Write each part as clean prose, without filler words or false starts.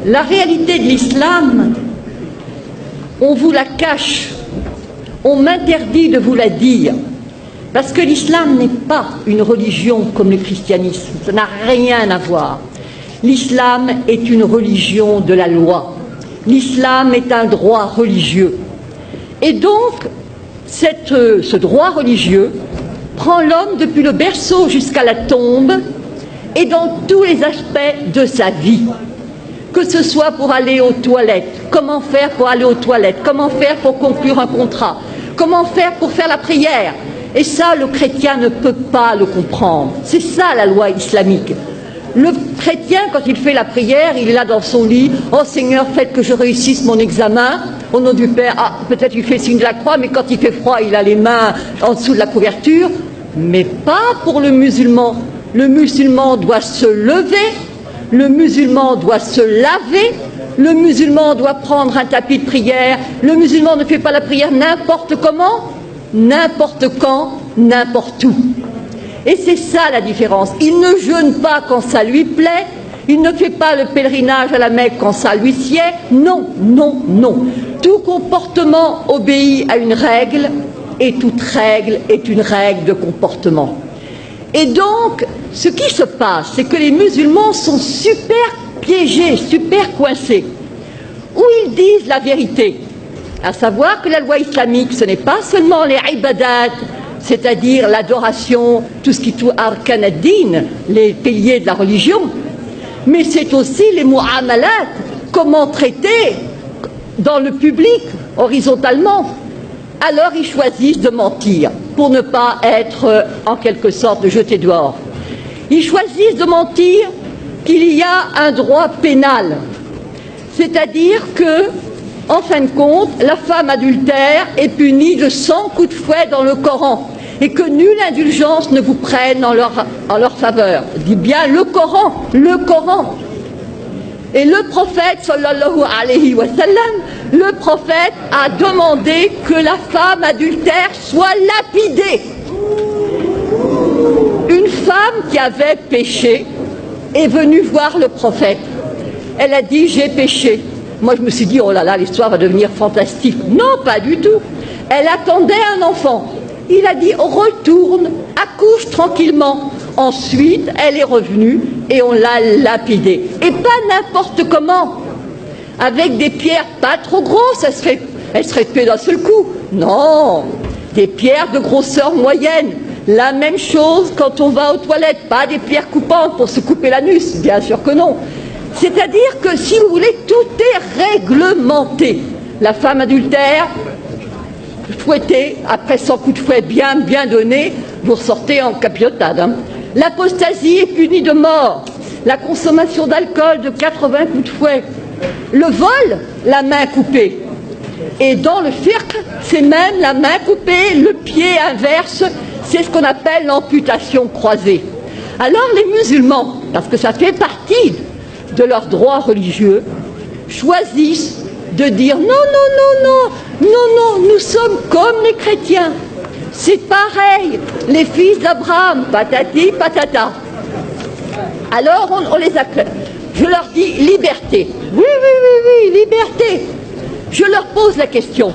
la réalité de l'islam, on vous la cache, on m'interdit de vous la dire, parce que l'islam n'est pas une religion comme le christianisme, ça n'a rien à voir. L'islam est une religion de la loi, l'islam est un droit religieux. Et donc, ce droit religieux prend l'homme depuis le berceau jusqu'à la tombe et dans tous les aspects de sa vie. Que ce soit pour aller aux toilettes, comment faire pour aller aux toilettes, comment faire pour conclure un contrat, comment faire pour faire la prière. Et ça, le chrétien ne peut pas le comprendre. C'est ça la loi islamique. Le chrétien, quand il fait la prière, il est là dans son lit. « Oh Seigneur, faites que je réussisse mon examen. Au nom du Père. » Ah, peut-être il fait signe de la croix, mais quand il fait froid, il a les mains en dessous de la couverture. Mais pas pour le musulman. Le musulman doit se lever. Le musulman doit se laver. Le musulman doit prendre un tapis de prière. Le musulman ne fait pas la prière n'importe comment, n'importe quand, n'importe où. Et c'est ça la différence. Il ne jeûne pas quand ça lui plaît, il ne fait pas le pèlerinage à la Mecque quand ça lui sied. Non, non, non. Tout comportement obéit à une règle, et toute règle est une règle de comportement. Et donc, ce qui se passe, c'est que les musulmans sont super piégés, super coincés, où ils disent la vérité, à savoir que la loi islamique, ce n'est pas seulement les ibadat, c'est-à-dire l'adoration, tout ce qui touche arkan ad-din, les piliers de la religion, mais c'est aussi les mu'amalat, comment traiter dans le public, horizontalement. Alors ils choisissent de mentir, pour ne pas être en quelque sorte jetés dehors. Ils choisissent de mentir qu'il y a un droit pénal, c'est-à-dire que, en fin de compte, la femme adultère est punie de 100 coups de fouet dans le Coran, et que nulle indulgence ne vous prenne en leur faveur. Dit bien le Coran, le Coran. Et le prophète, sallallahu alayhi wa sallam, le prophète a demandé que la femme adultère soit lapidée. Une femme qui avait péché est venue voir le prophète. Elle a dit « j'ai péché ». Moi je me suis dit « oh là là, l'histoire va devenir fantastique ». Non, pas du tout. Elle attendait un enfant. Il a dit « retourne, accouche tranquillement ». Ensuite, elle est revenue et on l'a lapidée. Et pas n'importe comment. Avec des pierres pas trop grosses, elle serait tuée d'un seul coup. Non, des pierres de grosseur moyenne. La même chose quand on va aux toilettes, pas des pierres coupantes pour se couper l'anus, bien sûr que non. C'est-à-dire que, si vous voulez, tout est réglementé. La femme adultère, fouettée, après 100 coups de fouet bien donnés, vous ressortez en capilotade. Hein. L'apostasie est punie de mort. La consommation d'alcool de 80 coups de fouet. Le vol, la main coupée. Et dans le fiqh, c'est même la main coupée, le pied inverse, c'est ce qu'on appelle l'amputation croisée. Alors les musulmans, parce que ça fait partie de leurs droits religieux, choisissent de dire non, non, non, non, non, non, nous sommes comme les chrétiens. C'est pareil, les fils d'Abraham, patati, patata. Alors on les acclame. Je leur dis liberté. Oui, oui, oui, oui, liberté. Je leur pose la question.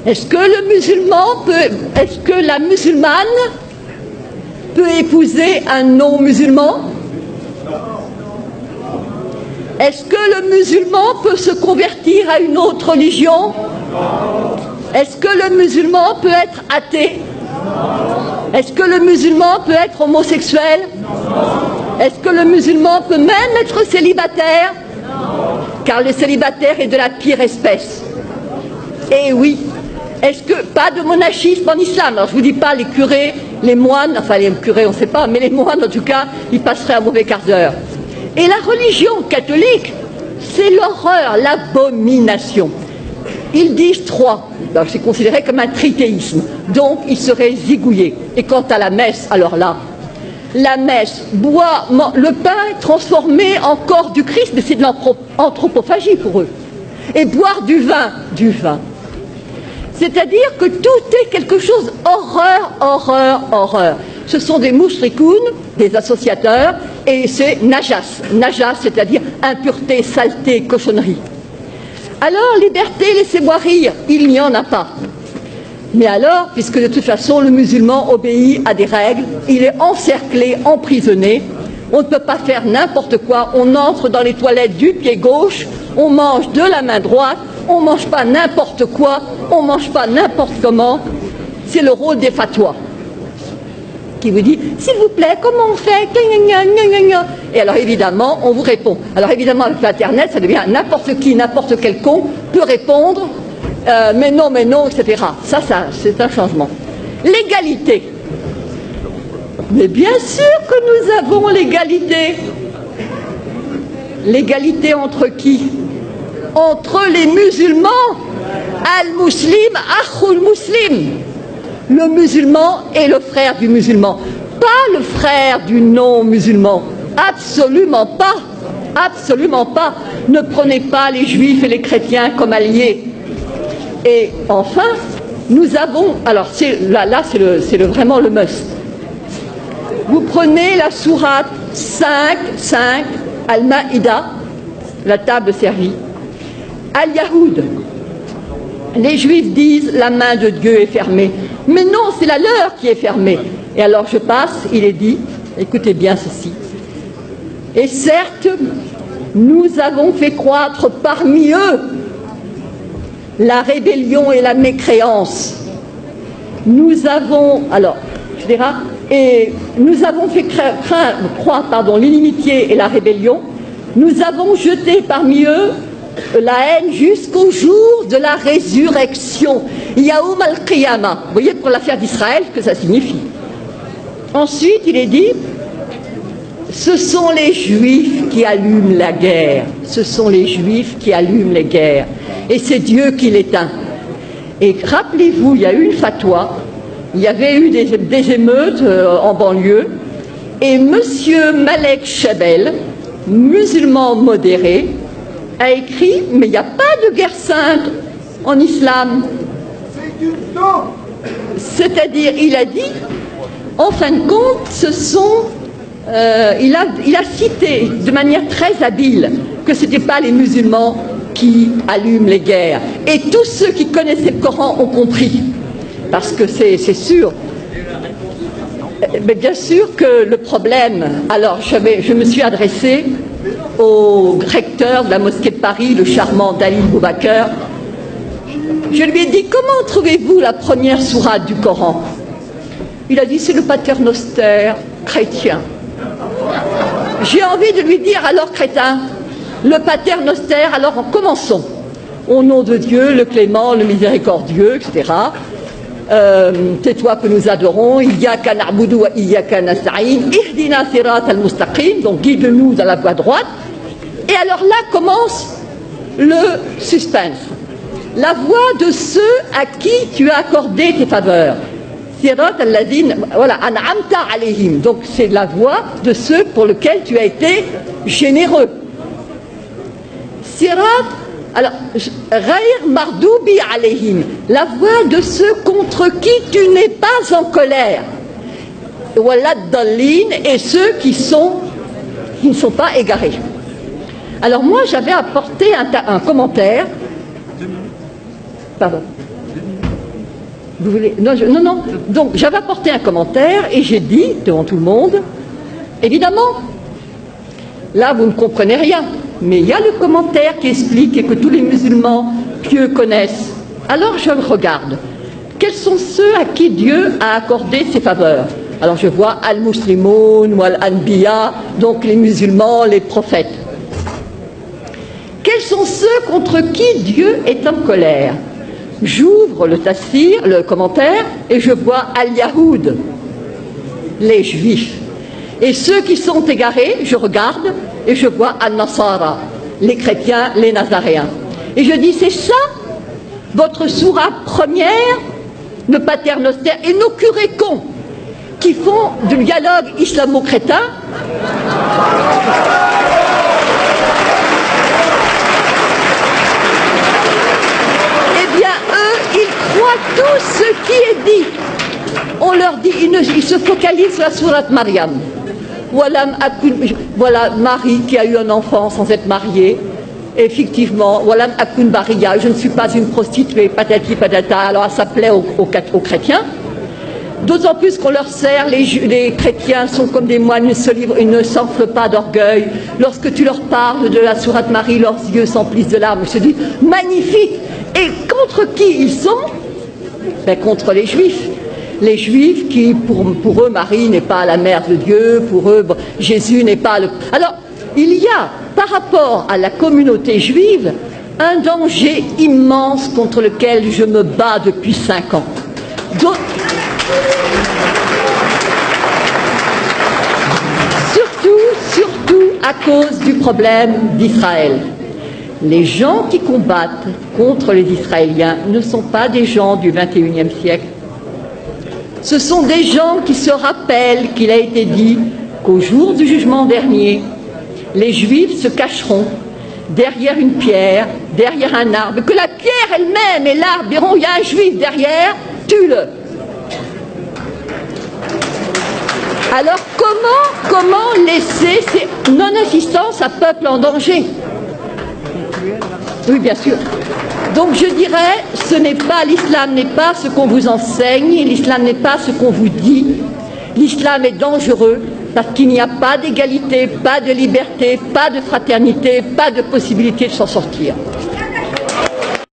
Est-ce que le musulman est-ce que la musulmane peut épouser un non-musulman? Est-ce que le musulman peut se convertir à une autre religion? Est-ce que le musulman peut être athée? Est-ce que le musulman peut être homosexuel? Est-ce que le musulman peut même être célibataire? Car le célibataire est de la pire espèce. Et oui, est-ce que pas de monachisme en islam? Alors je vous dis pas les curés, les moines, enfin les curés on ne sait pas, mais les moines en tout cas, ils passeraient un mauvais quart d'heure. Et la religion catholique, c'est l'horreur, l'abomination. Ils disent trois, c'est considéré comme un trithéisme, donc ils seraient zigouillés. Et quant à la messe, alors là, la messe, le pain est transformé en corps du Christ, mais c'est de l'anthropophagie pour eux. Et boire du vin, C'est-à-dire que tout est quelque chose horreur, horreur, horreur. Ce sont des moushrikoun, des associateurs, et c'est najas. Najas, c'est-à-dire impureté, saleté, cochonnerie. Alors, liberté, laissez-moi rire, il n'y en a pas. Mais alors, puisque de toute façon le musulman obéit à des règles, il est encerclé, emprisonné, on ne peut pas faire n'importe quoi, on entre dans les toilettes du pied gauche, on mange de la main droite, on ne mange pas n'importe quoi, on ne mange pas n'importe comment. C'est le rôle des fatwas qui vous dit, s'il vous plaît, comment on fait? Et alors évidemment, on vous répond. Alors évidemment, avec l'Internet, ça devient n'importe qui, n'importe quel con peut répondre, mais non, etc. Ça, c'est un changement. L'égalité. Mais bien sûr que nous avons l'égalité. L'égalité entre qui? Entre les musulmans. Al-Muslim, Akhul Muslim. Le musulman est le frère du musulman. Pas le frère du non-musulman. Absolument pas. Absolument pas. Ne prenez pas les juifs et les chrétiens comme alliés. Et enfin, nous avons... Alors là c'est vraiment le must. Vous prenez la sourate 5, Al-Maïda, la table servie. Al-Yahoud. Les Juifs disent la main de Dieu est fermée. Mais non, c'est la leur qui est fermée. Et alors je passe, il est dit, écoutez bien ceci. Et certes, nous avons fait croître parmi eux la rébellion et la mécréance. Nous avons, alors, je dirais, et nous avons fait croître l'inimitié et la rébellion. Nous avons jeté parmi eux la haine jusqu'au jour de la résurrection. Yaoum al-Qiyamah. Vous voyez pour l'affaire d'Israël ce que ça signifie. Ensuite, il est dit, ce sont les Juifs qui allument la guerre. Ce sont les Juifs qui allument les guerres. Et c'est Dieu qui l'éteint. Et rappelez-vous, il y a eu une fatwa, il y avait eu des émeutes en banlieue, et monsieur Malek Chabel, musulman modéré, a écrit, mais il n'y a pas de guerre sainte en islam. C'est-à-dire, il a dit, en fin de compte, ce sont... il a cité de manière très habile que ce n'étaient pas les musulmans qui allument les guerres. Et tous ceux qui connaissaient le Coran ont compris. Parce que c'est sûr. Mais bien sûr que le problème... Alors, je me suis adressée au recteur de la mosquée de Paris, le charmant Dalil Boubaker. Je lui ai dit, comment trouvez-vous la première sourate du Coran? Il a dit, c'est le paternoster chrétien. J'ai envie de lui dire, alors crétin, le paternoster, alors commençons. Au nom de Dieu, le clément, le miséricordieux, etc. C'est toi que nous adorons. Iyyaka na'budu wa iyyaka nasta'in. Ihdina sirat al-mustaqim. Donc guide-nous dans la voie droite. Et alors là commence le suspense. La voie de ceux à qui tu as accordé tes faveurs. Sirat al-ladin, voilà, an'amta alayhim. Donc c'est la voie de ceux pour lesquels tu as été généreux. Sirat, alors, Ghayr mardoubi alayhim, la voie de ceux contre qui tu n'es pas en colère. Walad dallin, et ceux qui ne sont pas égarés. Alors moi j'avais apporté un commentaire. Pardon. Vous voulez... Non. Donc j'avais apporté un commentaire et j'ai dit devant tout le monde, évidemment, là vous ne comprenez rien, mais il y a le commentaire qui explique et que tous les musulmans pieux connaissent. Alors je regarde. Quels sont ceux à qui Dieu a accordé ses faveurs? Alors je vois al-muslimoun ou al-anbiya, donc les musulmans, les prophètes. Quels sont ceux contre qui Dieu est en colère? J'ouvre le tafsir, le commentaire, et je vois al-Yahoud, les Juifs. Et ceux qui sont égarés, je regarde et je vois al-Nasara, les chrétiens, les Nazaréens. Et je dis, c'est ça, votre sourate première, le paternoster, et nos curés cons, qui font du dialogue islamo-crétin. Eh bien, eux, ils croient il se focalise sur la sourate Maryam. Voilà Marie qui a eu un enfant sans être mariée. Effectivement, Walam Akun Bariya, je ne suis pas une prostituée, patati patata. Alors ça plaît aux chrétiens. D'autant plus qu'on leur sert, les chrétiens sont comme des moines, ils ne s'enflent pas d'orgueil. Lorsque tu leur parles de la sourate Marie, leurs yeux s'emplissent de larmes. Je te dis, magnifique. Et contre qui ils sont? Ben, contre les Juifs. Les Juifs qui, pour eux, Marie n'est pas la mère de Dieu, pour eux, Jésus n'est pas le... Alors, il y a, par rapport à la communauté juive, un danger immense contre lequel je me bats depuis 5 ans. Surtout à cause du problème d'Israël. Les gens qui combattent contre les Israéliens ne sont pas des gens du XXIe siècle. Ce sont des gens qui se rappellent qu'il a été dit qu'au jour du jugement dernier, les Juifs se cacheront derrière une pierre, derrière un arbre, que la pierre elle-même et l'arbre diront, il y a un Juif derrière, tue-le. Alors comment laisser ces non-assistance à peuple en danger? Oui, bien sûr. Donc je dirais, l'islam n'est pas ce qu'on vous enseigne, l'islam n'est pas ce qu'on vous dit. L'islam est dangereux parce qu'il n'y a pas d'égalité, pas de liberté, pas de fraternité, pas de possibilité de s'en sortir.